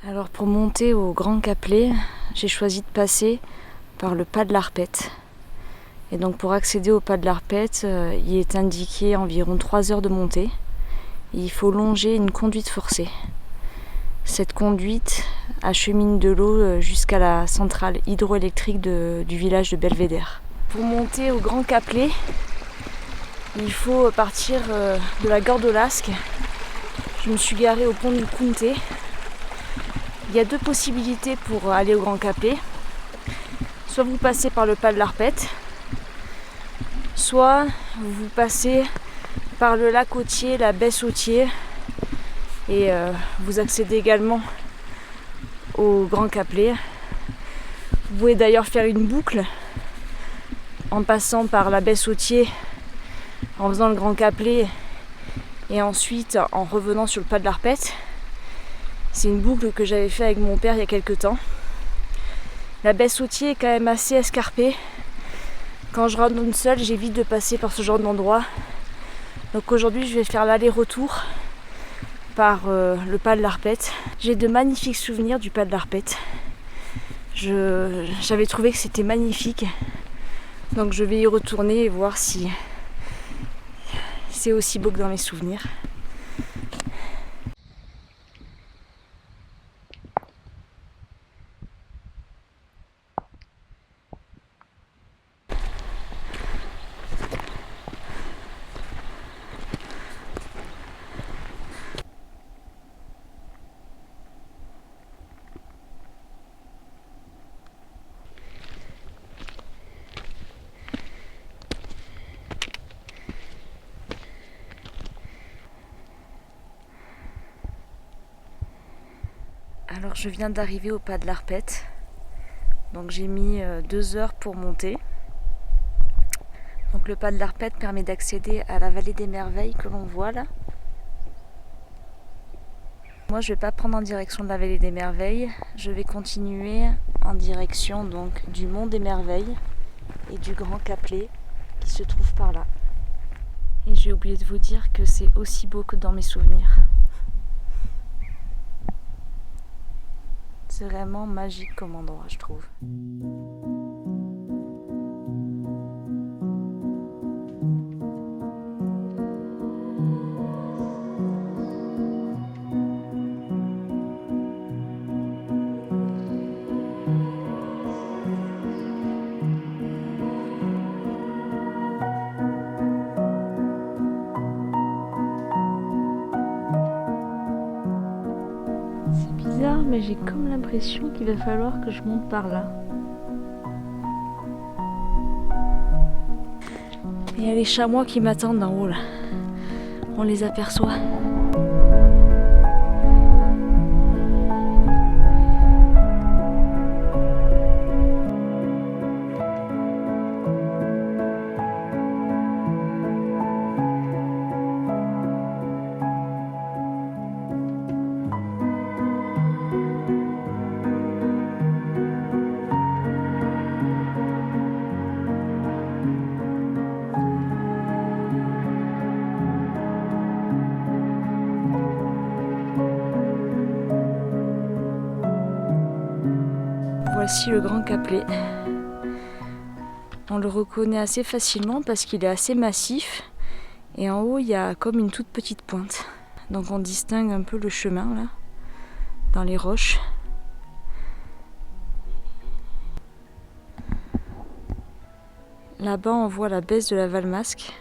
Alors pour monter au Grand Caplet, j'ai choisi de passer par le pas de l'Arpette. Et donc pour accéder au pas de l'Arpette, il est indiqué environ 3 heures de montée. Et il faut longer une conduite forcée. Cette conduite achemine de l'eau jusqu'à la centrale hydroélectrique du village de Belvédère. Pour monter au Grand Caplet, il faut partir de la gare d'Olasque. Je me suis garée au pont du Comté. Il y a deux possibilités pour aller au Grand Caplet. Soit vous passez par le pas de l'Arpette, soit vous passez par le lac Autier, la baie Sautier, et vous accédez également au Grand Caplet. Vous pouvez d'ailleurs faire une boucle en passant par la baie Sautier, en faisant le Grand Caplet et ensuite en revenant sur le pas de l'Arpette. C'est une boucle que j'avais fait avec mon père il y a quelques temps. La baie Sautier est quand même assez escarpée. Quand je randonne seule, j'évite de passer par ce genre d'endroit. Donc aujourd'hui, je vais faire l'aller-retour par le pas de l'Arpette. J'ai de magnifiques souvenirs du pas de l'Arpette. J'avais trouvé que c'était magnifique. Donc je vais y retourner et voir si c'est aussi beau que dans mes souvenirs. Alors je viens d'arriver au pas de l'Arpette, donc j'ai mis 2 heures pour monter. Donc le pas de l'Arpette permet d'accéder à la vallée des Merveilles que l'on voit là. Moi je vais pas prendre en direction de la vallée des Merveilles, je vais continuer en direction donc du mont des Merveilles et du Grand Caplet qui se trouve par là. Et j'ai oublié de vous dire que c'est aussi beau que dans mes souvenirs. C'est vraiment magique comme endroit, je trouve. C'est bizarre, mais j'ai comme l'impression qu'il va falloir que je monte par là. Il y a les chamois qui m'attendent en haut là. On les aperçoit. Voici le Grand Caplet. On le reconnaît assez facilement parce qu'il est assez massif et en haut il y a comme une toute petite pointe. Donc on distingue un peu le chemin là, dans les roches. Là-bas on voit la baisse de la Valmasque.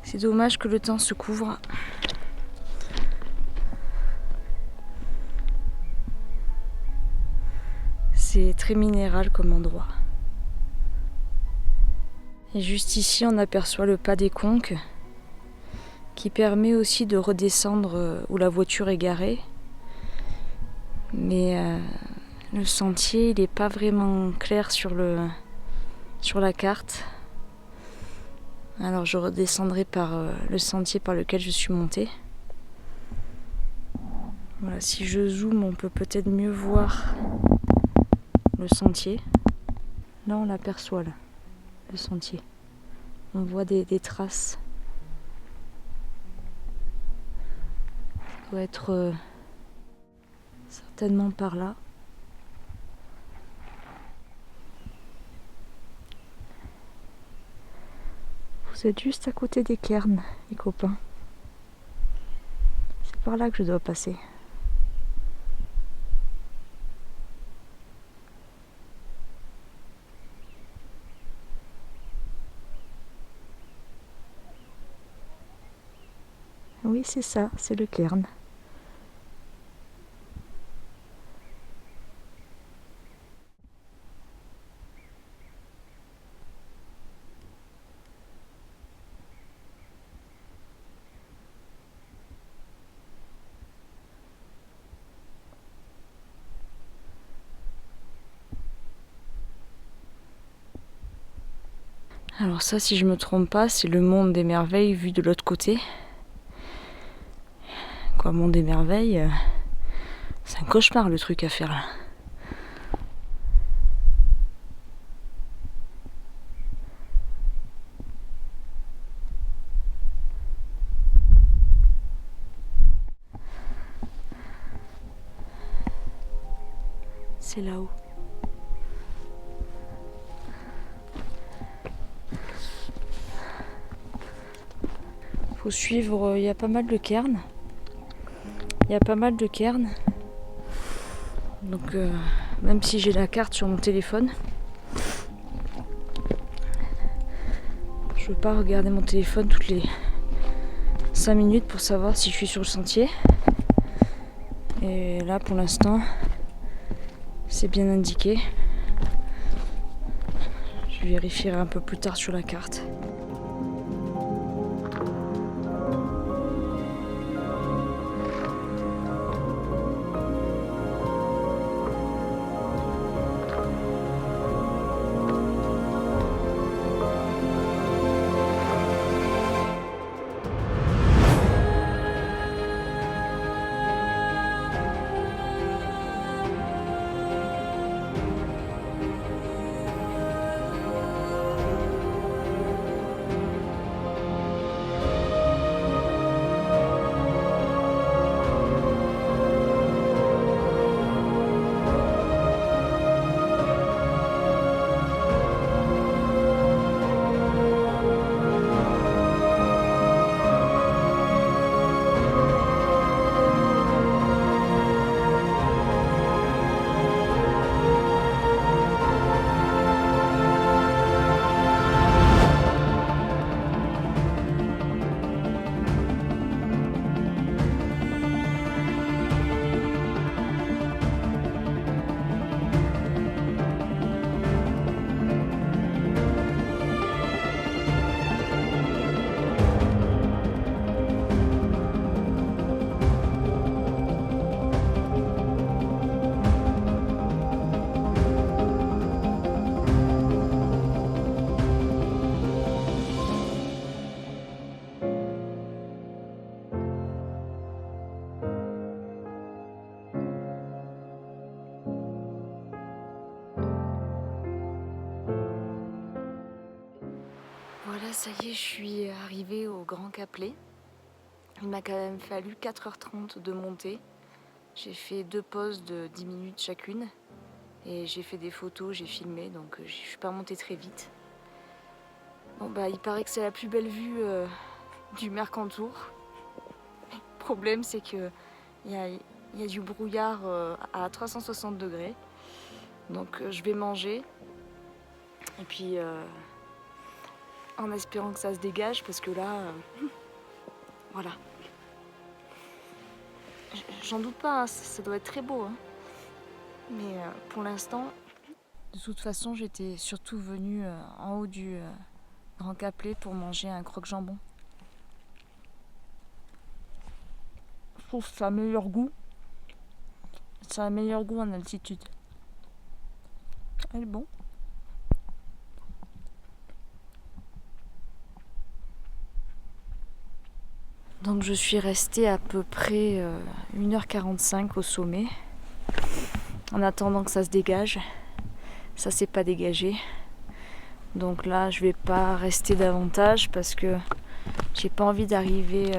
C'est dommage que le temps se couvre. C'est très minéral comme endroit. Et juste ici, on aperçoit le pas des Conques qui permet aussi de redescendre où la voiture est garée. Mais le sentier, il n'est pas vraiment clair sur la carte. Alors je redescendrai par le sentier par lequel je suis montée. Voilà, si je zoome, on peut peut-être mieux voir le sentier. Là on l'aperçoit là, le sentier. On voit des traces. doit être certainement par là. Vous êtes juste à côté des cairns, les copains. C'est par là que je dois passer. Oui, c'est ça, c'est le cairn. Alors ça, si je me trompe pas, c'est le monde des merveilles vu de l'autre côté. Quoi, monde des merveilles, c'est un cauchemar le truc à faire là. C'est là-haut. Faut suivre, il y a pas mal de cairns. Donc même si j'ai la carte sur mon téléphone, je veux pas regarder mon téléphone toutes les 5 minutes pour savoir si je suis sur le sentier. Et là pour l'instant, c'est bien indiqué. Je vérifierai un peu plus tard sur la carte. Voilà, ça y est, je suis arrivée au Grand Caplet. Il m'a quand même fallu 4h30 de monter. J'ai fait 2 pauses de 10 minutes chacune. Et j'ai fait des photos, j'ai filmé, donc je suis pas montée très vite. Bon bah il paraît que c'est la plus belle vue du Mercantour. Le problème c'est que il y a du brouillard à 360 degrés. Donc je vais manger. Et puis en espérant que ça se dégage parce que là, voilà. J'en doute pas, hein, ça doit être très beau. Hein. Mais pour l'instant, de toute façon, j'étais surtout venue en haut du Grand Caplet pour manger un croque-jambon. Je trouve que ça a meilleur goût. Ça a meilleur goût en altitude. Elle est bon. Donc je suis restée à peu près 1h45 au sommet, en attendant que ça se dégage. Ça s'est pas dégagé. Donc là je vais pas rester davantage parce que j'ai pas envie d'arriver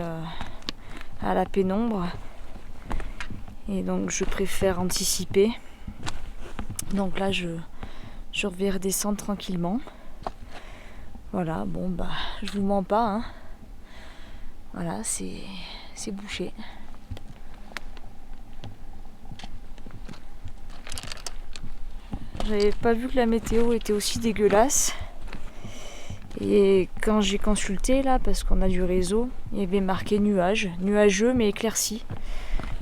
à la pénombre. Et donc je préfère anticiper. Donc là je vais redescendre tranquillement. Voilà, bon bah je vous mens pas, hein. Voilà, c'est bouché. J'avais pas vu que la météo était aussi dégueulasse. Et quand j'ai consulté là, parce qu'on a du réseau, il y avait marqué nuages, nuageux mais éclairci.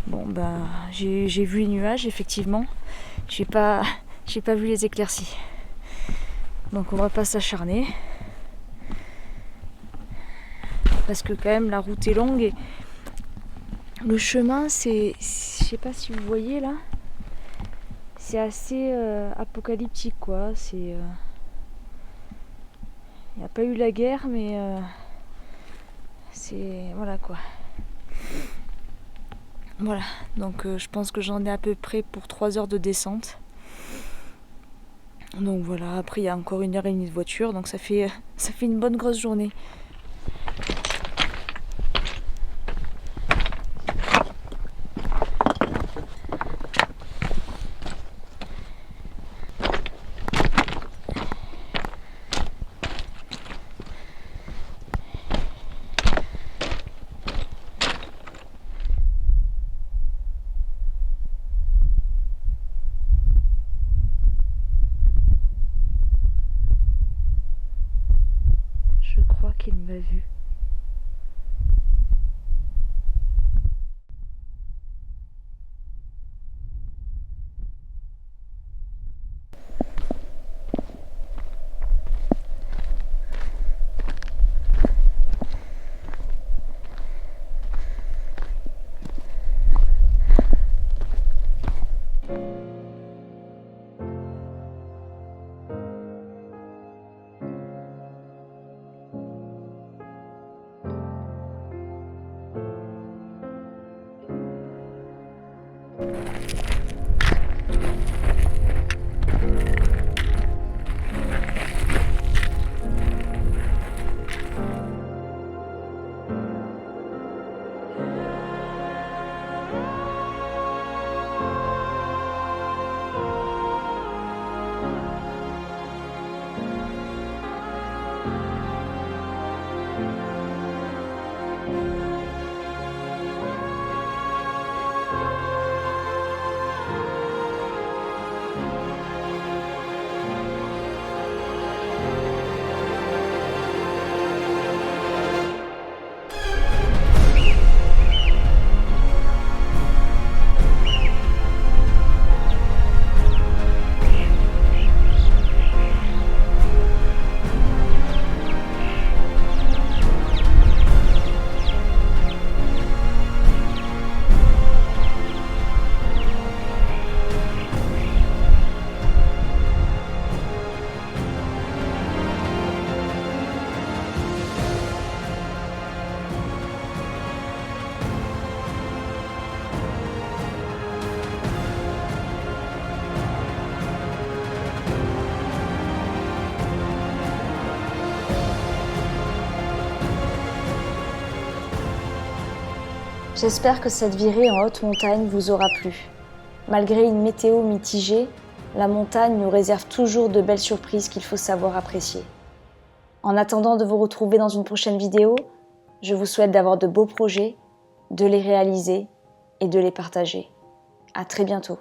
Bon bah j'ai vu les nuages effectivement. J'ai pas vu les éclaircies. Donc on va pas s'acharner. Parce que quand même la route est longue et le chemin c'est, je sais pas si vous voyez là, c'est assez apocalyptique quoi. C'est, il n'y a pas eu la guerre mais c'est, voilà quoi. Voilà, donc je pense que j'en ai à peu près pour 3 heures de descente. Donc voilà, après il y a encore 1h30 de voiture, donc ça fait une bonne grosse journée. Je crois qu'il m'a vu. J'espère que cette virée en haute montagne vous aura plu. Malgré une météo mitigée, la montagne nous réserve toujours de belles surprises qu'il faut savoir apprécier. En attendant de vous retrouver dans une prochaine vidéo, je vous souhaite d'avoir de beaux projets, de les réaliser et de les partager. À très bientôt.